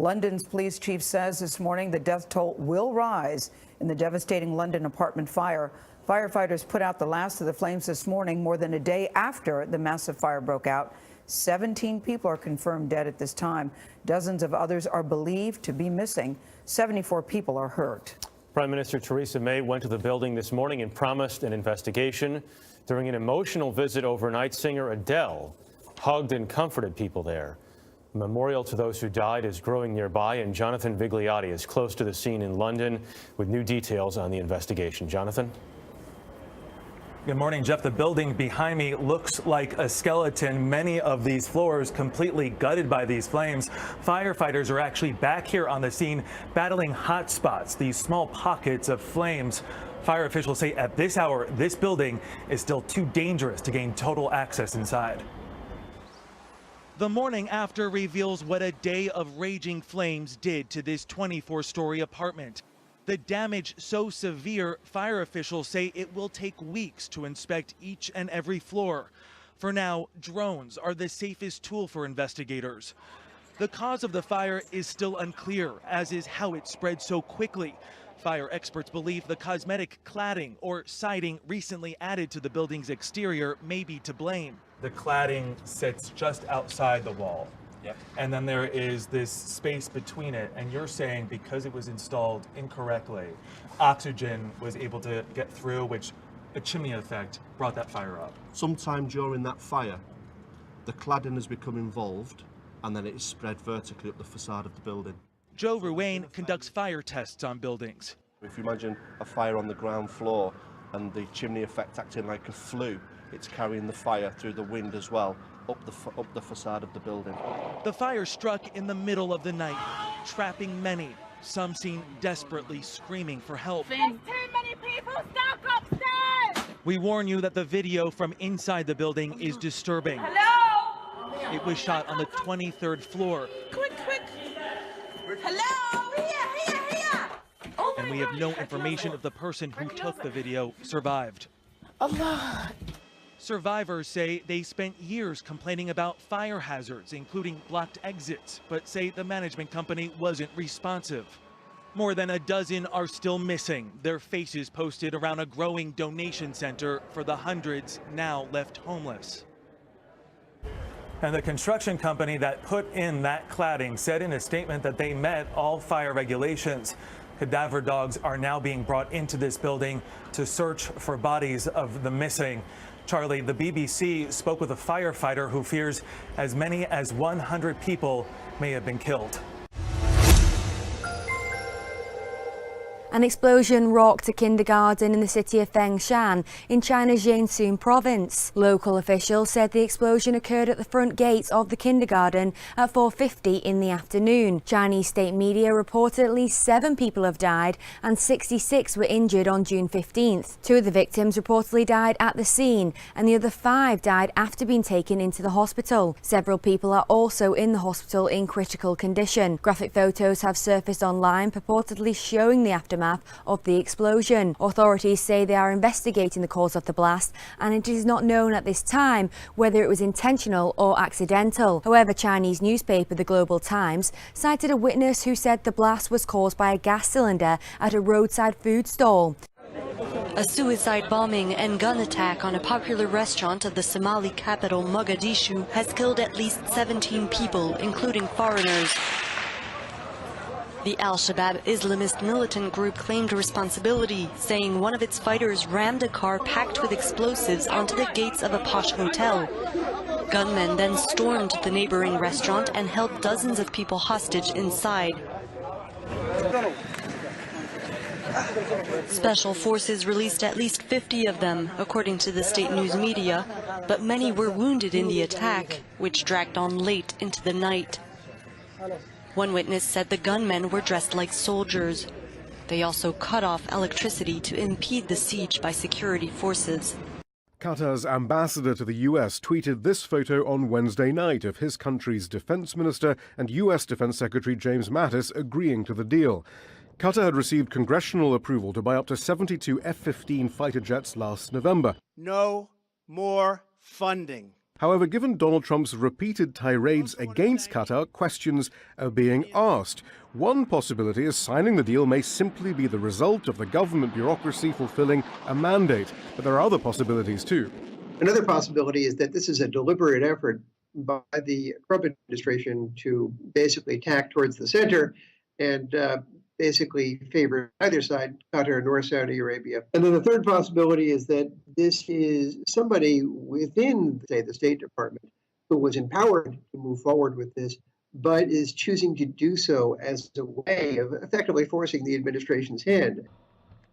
London's police chief says this morning the death toll will rise in the devastating London apartment fire. Firefighters put out the last of the flames this morning, more than a day after the massive fire broke out. 17 people are confirmed dead at this time. Dozens of others are believed to be missing. 74 people are hurt. Prime Minister Theresa May went to the building this morning and promised an investigation. During an emotional visit overnight, singer Adele hugged and comforted people there. A memorial to those who died is growing nearby, and Jonathan Vigliotti is close to the scene in London with new details on the investigation. Jonathan? Good morning, Jeff. The building behind me looks like a skeleton. Many of these floors completely gutted by these flames. Firefighters are actually back here on the scene battling hot spots, these small pockets of flames. Fire officials say at this hour, this building is still too dangerous to gain total access inside. The morning after reveals what a day of raging flames did to this 24-story apartment. The damage so severe, fire officials say it will take weeks to inspect each and every floor. For now, drones are the safest tool for investigators. The cause of the fire is still unclear, as is how it spread so quickly. Fire experts believe the cosmetic cladding or siding recently added to the building's exterior may be to blame. The cladding sits just outside the wall. Yep. And then there is this space between it, and you're saying because it was installed incorrectly, oxygen was able to get through, which a chimney effect brought that fire up. Sometime during that fire, the cladding has become involved, and then it is spread vertically up the facade of the building. Joe Ruane conducts fire tests on buildings. If you imagine a fire on the ground floor and the chimney effect acting like a flue, it's carrying the fire through the wind as well, up the facade of the building. The fire struck in the middle of the night, trapping many, some seen desperately screaming for help. There's too many people stuck upstairs! We warn you that the video from inside the building is disturbing. Hello? It was shot on the 23rd floor. Quick! Hello? Here! Oh, And we have no information if the person who took the video survived. Allah. Survivors say they spent years complaining about fire hazards, including blocked exits, but say the management company wasn't responsive. More than a dozen are still missing, their faces posted around a growing donation center for the hundreds now left homeless. And the construction company that put in that cladding said in a statement that they met all fire regulations. Cadaver dogs are now being brought into this building to search for bodies of the missing. Charlie, the BBC spoke with a firefighter who fears as many as 100 people may have been killed. An explosion rocked a kindergarten in the city of Fengshan in China's Jiangsu province. Local officials said the explosion occurred at the front gates of the kindergarten at 4:50 in the afternoon. Chinese state media reported at least 7 people have died and 66 were injured on June 15th. 2 of the victims reportedly died at the scene and the other 5 died after being taken into the hospital. Several people are also in the hospital in critical condition. Graphic photos have surfaced online purportedly showing the aftermath of the explosion. Authorities say they are investigating the cause of the blast and it is not known at this time whether it was intentional or accidental. However, Chinese newspaper The Global Times cited a witness who said the blast was caused by a gas cylinder at a roadside food stall. A suicide bombing and gun attack on a popular restaurant of the Somali capital Mogadishu has killed at least 17 people, including foreigners. The Al-Shabaab Islamist militant group claimed responsibility, saying one of its fighters rammed a car packed with explosives onto the gates of a posh hotel. Gunmen then stormed the neighboring restaurant and held dozens of people hostage inside. Special forces released at least 50 of them, according to the state news media, but many were wounded in the attack, which dragged on late into the night. One witness said the gunmen were dressed like soldiers. They also cut off electricity to impede the siege by security forces. Qatar's ambassador to the U.S. tweeted this photo on Wednesday night of his country's defense minister and U.S. Defense Secretary James Mattis agreeing to the deal. Qatar had received congressional approval to buy up to 72 F-15 fighter jets last November. No more funding. However, given Donald Trump's repeated tirades against Qatar, questions are being asked. One possibility is signing the deal may simply be the result of the government bureaucracy fulfilling a mandate, but there are other possibilities too. Another possibility is that this is a deliberate effort by the Trump administration to basically tack towards the center and basically favor either side, Qatar nor Saudi Arabia. And then the third possibility is that this is somebody within, say, the State Department who was empowered to move forward with this, but is choosing to do so as a way of effectively forcing the administration's hand.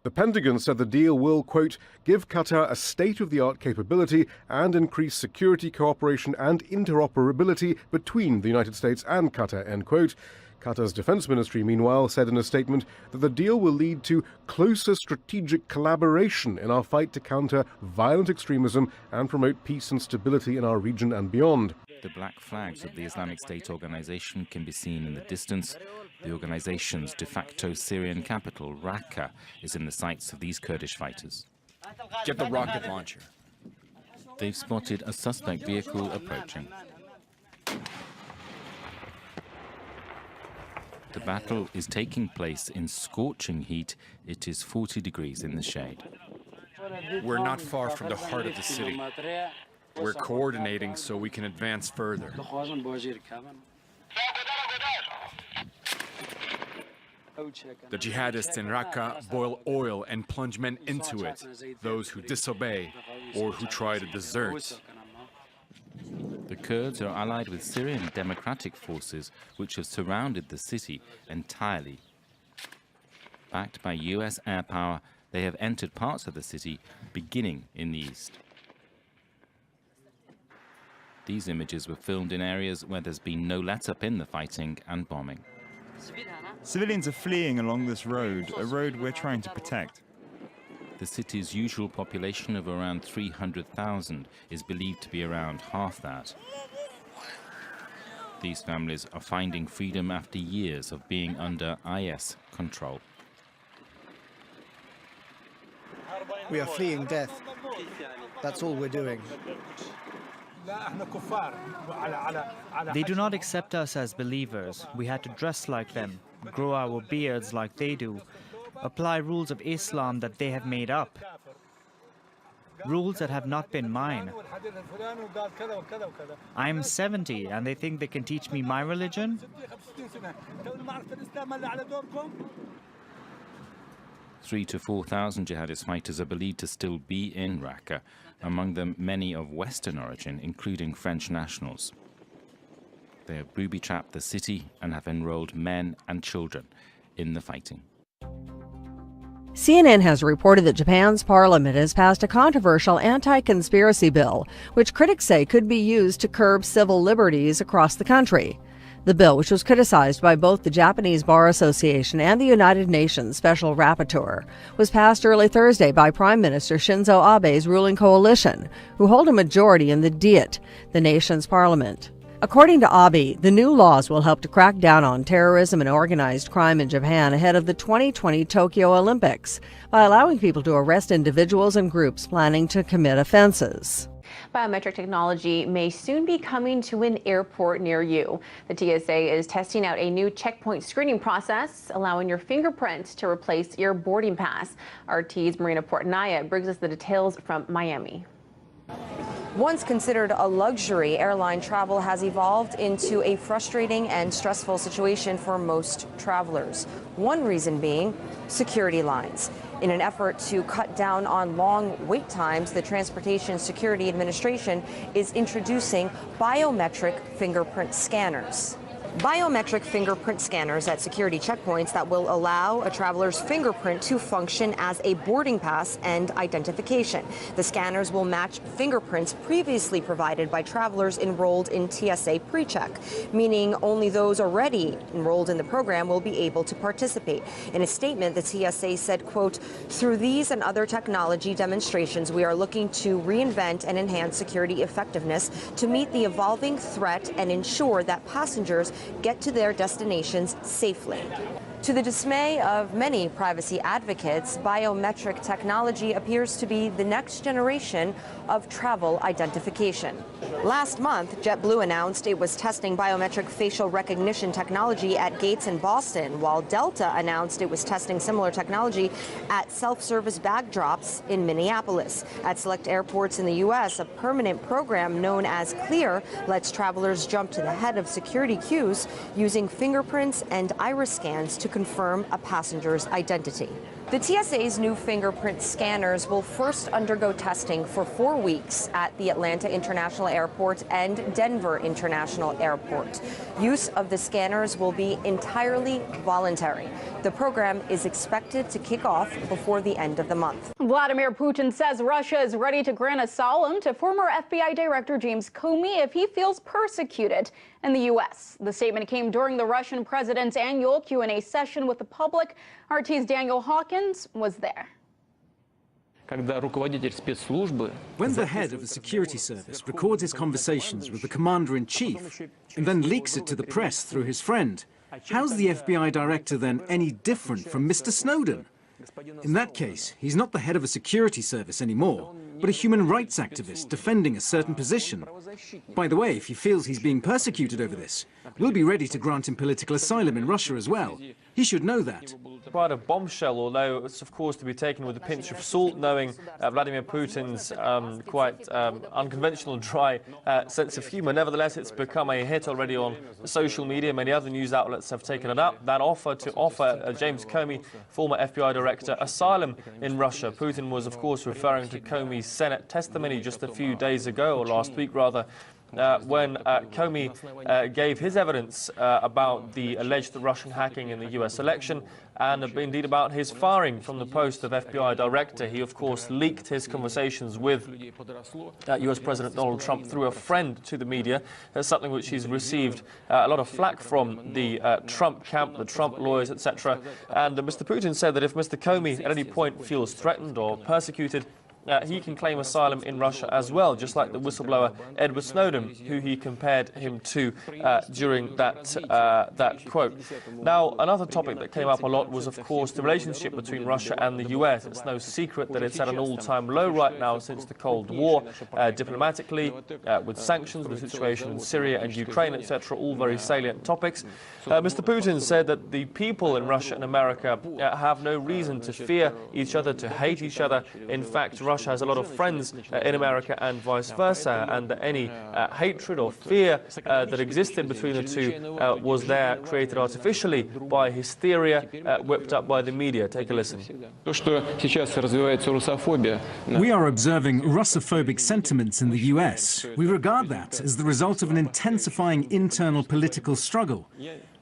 The Pentagon said the deal will, quote, give Qatar a state-of-the-art capability and increase security cooperation and interoperability between the United States and Qatar, end quote. Qatar's defense ministry, meanwhile, said in a statement that the deal will lead to closer strategic collaboration in our fight to counter violent extremism and promote peace and stability in our region and beyond. The black flags of the Islamic State organization can be seen in the distance. The organization's de facto Syrian capital, Raqqa, is in the sights of these Kurdish fighters. Get the rocket launcher. They've spotted a suspect vehicle approaching. The battle is taking place in scorching heat. It is 40 degrees in the shade. We're not far from the heart of the city. We're coordinating so we can advance further. The jihadists in Raqqa boil oil and plunge men into it, those who disobey or who try to desert. The Kurds are allied with Syrian democratic forces which have surrounded the city entirely. Backed by US air power, they have entered parts of the city, beginning in the east. These images were filmed in areas where there's been no let-up in the fighting and bombing. Civilians are fleeing along this road, a road we're trying to protect. The city's usual population of around 300,000 is believed to be around half that. These families are finding freedom after years of being under IS control. We are fleeing death. That's all we're doing. They do not accept us as believers. We had to dress like them, grow our beards like they do, apply rules of Islam that they have made up, rules that have not been mine. I'm 70 and they think they can teach me my religion? 3,000 to 4,000 jihadist fighters are believed to still be in Raqqa, among them many of Western origin, including French nationals. They have booby-trapped the city and have enrolled men and children in the fighting. CNN has reported that Japan's parliament has passed a controversial anti-conspiracy bill, which critics say could be used to curb civil liberties across the country. The bill, which was criticized by both the Japanese Bar Association and the United Nations Special Rapporteur, was passed early Thursday by Prime Minister Shinzo Abe's ruling coalition, who hold a majority in the Diet, the nation's parliament. According to Abe, the new laws will help to crack down on terrorism and organized crime in Japan ahead of the 2020 Tokyo Olympics by allowing people to arrest individuals and groups planning to commit offenses. Biometric technology may soon be coming to an airport near you. The TSA is testing out a new checkpoint screening process, allowing your fingerprint to replace your boarding pass. RT's Marina Portnaya brings us the details from Miami. Once considered a luxury, airline travel has evolved into a frustrating and stressful situation for most travelers. One reason being security lines. In an effort to cut down on long wait times, the Transportation Security Administration is introducing biometric fingerprint scanners. Biometric fingerprint scanners at security checkpoints that will allow a traveler's fingerprint to function as a boarding pass and identification. The scanners will match fingerprints previously provided by travelers enrolled in TSA PreCheck, meaning only those already enrolled in the program will be able to participate. In a statement, the TSA said, quote, "Through these and other technology demonstrations, we are looking to reinvent and enhance security effectiveness to meet the evolving threat and ensure that passengers get to their destinations safely." To the dismay of many privacy advocates, biometric technology appears to be the next generation of travel identification. Last month, JetBlue announced it was testing biometric facial recognition technology at gates in Boston, while Delta announced it was testing similar technology at self-service bag drops in Minneapolis. At select airports in the U.S., a permanent program known as Clear lets travelers jump to the head of security queues using fingerprints and iris scans to confirm a passenger's identity. The TSA's new fingerprint scanners will first undergo testing for 4 weeks at the Atlanta International Airport and Denver International Airport. Use of the scanners will be entirely voluntary. The program is expected to kick off before the end of the month. Vladimir Putin says Russia is ready to grant asylum to former FBI Director James Comey if he feels persecuted in the U.S. The statement came during the Russian president's annual Q&A session with the public. RT's Daniel Hawkins was there. When the head of a security service records his conversations with the commander-in-chief and then leaks it to the press through his friend, how's the FBI director then any different from Mr. Snowden? In that case, he's not the head of a security service anymore, but a human rights activist defending a certain position. By the way, if he feels he's being persecuted over this, we'll be ready to grant him political asylum in Russia as well. He should know that. Quite a bombshell, although it's of course to be taken with a pinch of salt, knowing Vladimir Putin's quite unconventional, dry sense of humor. Nevertheless, it's become a hit already on social media. Many other news outlets have taken it up. That offer to offer James Comey, former FBI director, asylum in Russia. Putin was of course referring to Comey's Senate testimony just a few days ago, or last week rather, when Comey gave his evidence about the alleged Russian hacking in the U.S. election, and indeed about his firing from the post of FBI director. He, of course, leaked his conversations with U.S. President Donald Trump through a friend to the media. That's something which he's received a lot of flack from the Trump camp, the Trump lawyers, etc. And Mr. Putin said that if Mr. Comey at any point feels threatened or persecuted, he can claim asylum in Russia as well, just like the whistleblower Edward Snowden, who he compared him to during that quote. Now, another topic that came up a lot was, of course, the relationship between Russia and the US. It's no secret that it's at an all-time low right now since the Cold War, diplomatically, with sanctions, the situation in Syria and Ukraine, etc., all very salient topics. Mr. Putin said that the people in Russia and America have no reason to fear each other, to hate each other. In fact, Russia has a lot of friends in America and vice versa, and that any hatred or fear that existed between the two was there, created artificially by hysteria whipped up by the media. Take a listen. We are observing Russophobic sentiments in the US. We regard that as the result of an intensifying internal political struggle.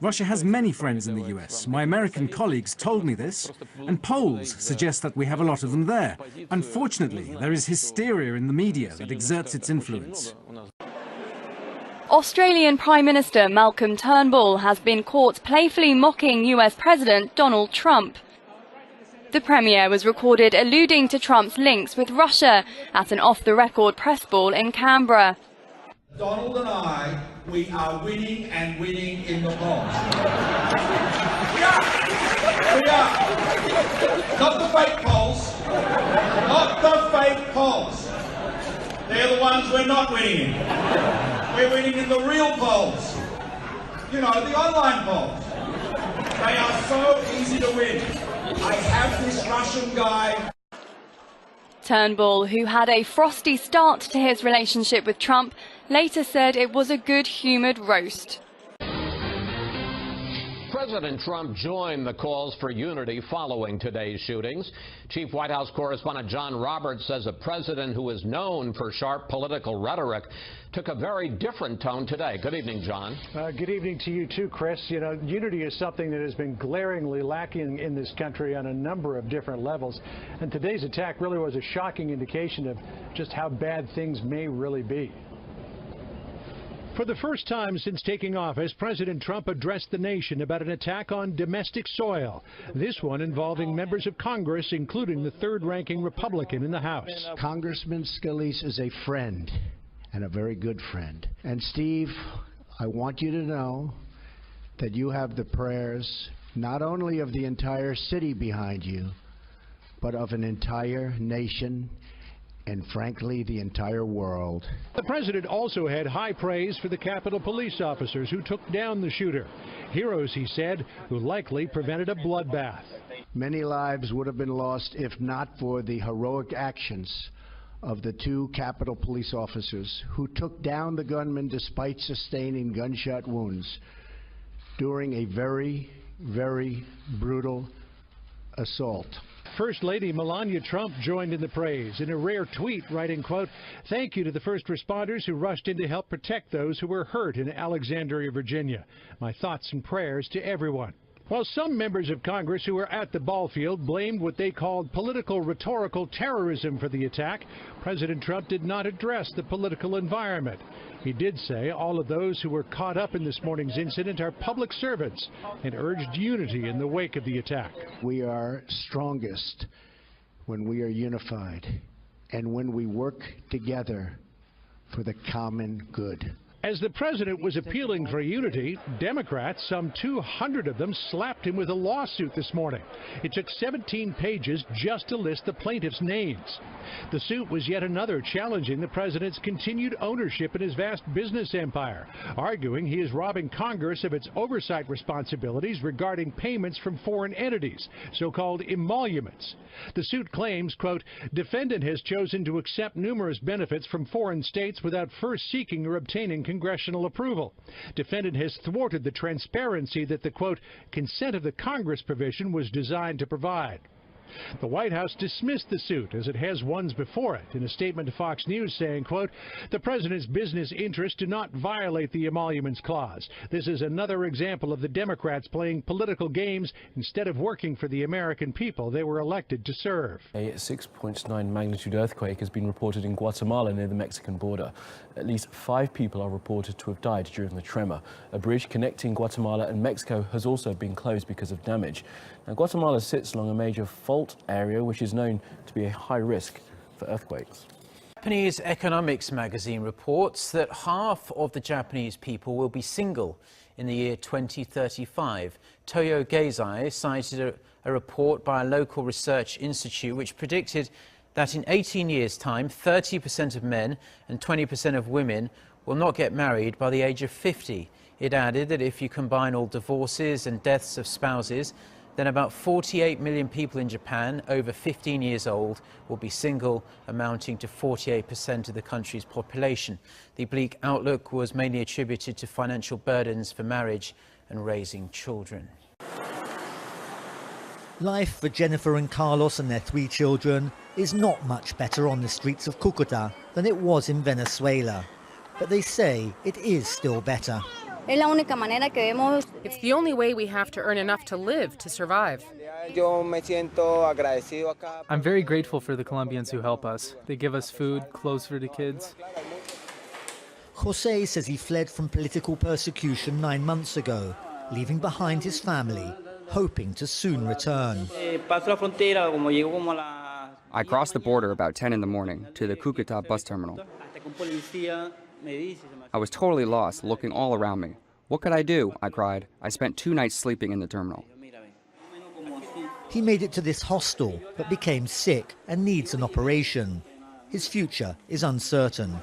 Russia has many friends in the US. My American colleagues told me this, and polls suggest that we have a lot of them there. Unfortunately, there is hysteria in the media that exerts its influence. Australian Prime Minister Malcolm Turnbull has been caught playfully mocking US President Donald Trump. The Premier was recorded alluding to Trump's links with Russia at an off-the-record press ball in Canberra. Donald and I, we are winning and winning in the polls. We are. Not the fake polls. Not the fake polls. They're the ones we're not winning in. We're winning in the real polls. You know, the online polls. They are so easy to win. I have this Russian guy. Turnbull, who had a frosty start to his relationship with Trump, later said it was a good-humoured roast. President Trump joined the calls for unity following today's shootings. Chief White House correspondent John Roberts says a president who is known for sharp political rhetoric took a very different tone today. Good evening, John. Good evening to you too, Chris. You know, unity is something that has been glaringly lacking in this country on a number of different levels. And today's attack really was a shocking indication of just how bad things may really be. For the first time since taking office, President Trump addressed the nation about an attack on domestic soil, this one involving members of Congress, including the third-ranking Republican in the House. Congressman Scalise is a friend, and a very good friend. And Steve, I want you to know that you have the prayers not only of the entire city behind you, but of an entire nation and, frankly, the entire world. The president also had high praise for the Capitol police officers who took down the shooter. Heroes, he said, who likely prevented a bloodbath. Many lives would have been lost if not for the heroic actions of the two Capitol police officers who took down the gunman despite sustaining gunshot wounds during a very, very brutal assault. First Lady Melania Trump joined in the praise in a rare tweet, writing, quote, "Thank you to the first responders who rushed in to help protect those who were hurt in Alexandria, Virginia. My thoughts and prayers to everyone." While some members of Congress who were at the ball field blamed what they called political rhetorical terrorism for the attack, President Trump did not address the political environment. He did say all of those who were caught up in this morning's incident are public servants and urged unity in the wake of the attack. We are strongest when we are unified and when we work together for the common good. As the president was appealing for unity, Democrats, some 200 of them, slapped him with a lawsuit this morning. It took 17 pages just to list the plaintiffs' names. The suit was yet another challenging the president's continued ownership in his vast business empire, arguing he is robbing Congress of its oversight responsibilities regarding payments from foreign entities, so-called emoluments. The suit claims, quote, "Defendant has chosen to accept numerous benefits from foreign states without first seeking or obtaining congressional approval. Defendant has thwarted the transparency that the, quote, consent of the Congress provision was designed to provide." The White House dismissed the suit, as it has ones before it, in a statement to Fox News saying, quote, "The president's business interests do not violate the emoluments clause. This is another example of the Democrats playing political games instead of working for the American people they were elected to serve." A 6.9 magnitude earthquake has been reported in Guatemala near the Mexican border. At least 5 people are reported to have died during the tremor. A bridge connecting Guatemala and Mexico has also been closed because of damage. Now, Guatemala sits along a major fault area which is known to be a high risk for earthquakes. Japanese Economics magazine reports that half of the Japanese people will be single in the year 2035. Toyo Geizai cited a report by a local research institute which predicted that in 18 years' time, 30% of men and 20% of women will not get married by the age of 50. It added that if you combine all divorces and deaths of spouses, then about 48 million people in Japan over 15 years old will be single, amounting to 48% of the country's population. The bleak outlook was mainly attributed to financial burdens for marriage and raising children. Life for Jennifer and Carlos and their 3 children is not much better on the streets of Cúcuta than it was in Venezuela. But they say it is still better. It's the only way we have to earn enough to live, to survive. I'm very grateful for the Colombians who help us. They give us food, clothes for the kids. Jose says he fled from political persecution 9 months ago, leaving behind his family, hoping to soon return. I crossed the border about 10 in the morning to the Cúcuta bus terminal. I was totally lost, looking all around me. What could I do? I cried. I spent 2 nights sleeping in the terminal. He made it to this hostel, but became sick and needs an operation. His future is uncertain.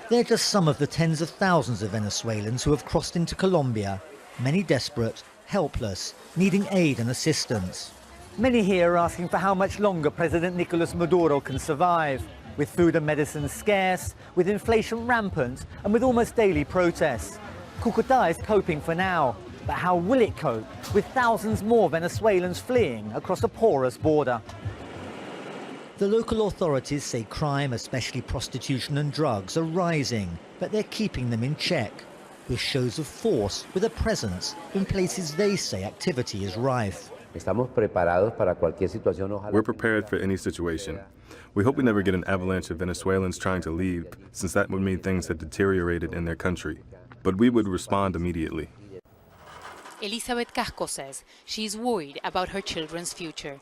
They're just some of the tens of thousands of Venezuelans who have crossed into Colombia, many desperate, helpless, needing aid and assistance. Many here are asking for how much longer President Nicolas Maduro can survive. With food and medicine scarce, with inflation rampant, and with almost daily protests. Cúcuta is coping for now, but how will it cope with thousands more Venezuelans fleeing across a porous border? The local authorities say crime, especially prostitution and drugs, are rising, but they're keeping them in check, with shows of force with a presence in places they say activity is rife. We're prepared for any situation. We hope we never get an avalanche of Venezuelans trying to leave, since that would mean things had deteriorated in their country. But we would respond immediately. Elizabeth Casco says she's worried about her children's future.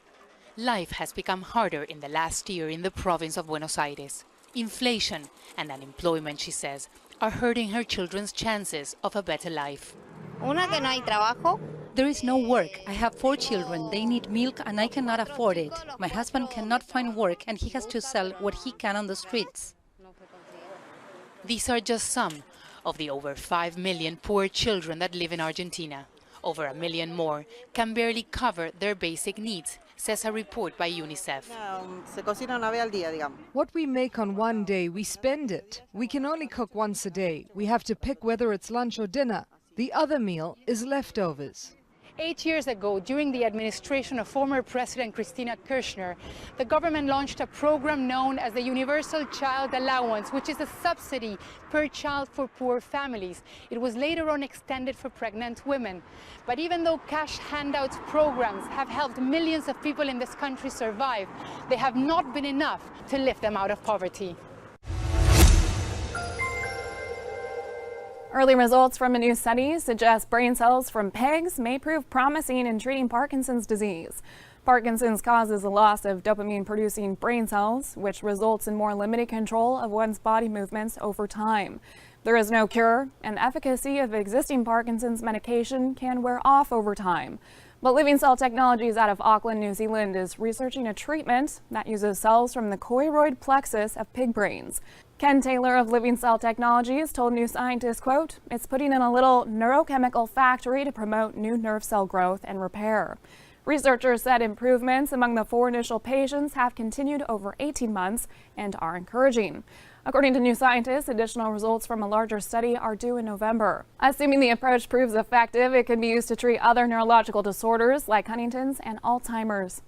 Life has become harder in the last year in the province of Buenos Aires. Inflation and unemployment, she says, are hurting her children's chances of a better life. There is no work. I have 4 children. They need milk and I cannot afford it. My husband cannot find work and he has to sell what he can on the streets. These are just some of the over 5 million poor children that live in Argentina. Over 1 million more can barely cover their basic needs, says a report by UNICEF. What we make on one day, we spend it. We can only cook once a day. We have to pick whether it's lunch or dinner. The other meal is leftovers. 8 years ago, during the administration of former President Cristina Kirchner, the government launched a program known as the Universal Child Allowance, which is a subsidy per child for poor families. It was later on extended for pregnant women. But even though cash handouts programs have helped millions of people in this country survive, they have not been enough to lift them out of poverty. Early results from a new study suggest brain cells from pigs may prove promising in treating Parkinson's disease. Parkinson's causes a loss of dopamine-producing brain cells, which results in more limited control of one's body movements over time. There is no cure, and efficacy of existing Parkinson's medication can wear off over time. But Living Cell Technologies out of Auckland, New Zealand is researching a treatment that uses cells from the choroid plexus of pig brains. Ken Taylor of Living Cell Technologies told New Scientist, quote, "It's putting in a little neurochemical factory to promote new nerve cell growth and repair." Researchers said improvements among the 4 initial patients have continued over 18 months and are encouraging. According to New Scientist, additional results from a larger study are due in November. Assuming the approach proves effective, it can be used to treat other neurological disorders like Huntington's and Alzheimer's.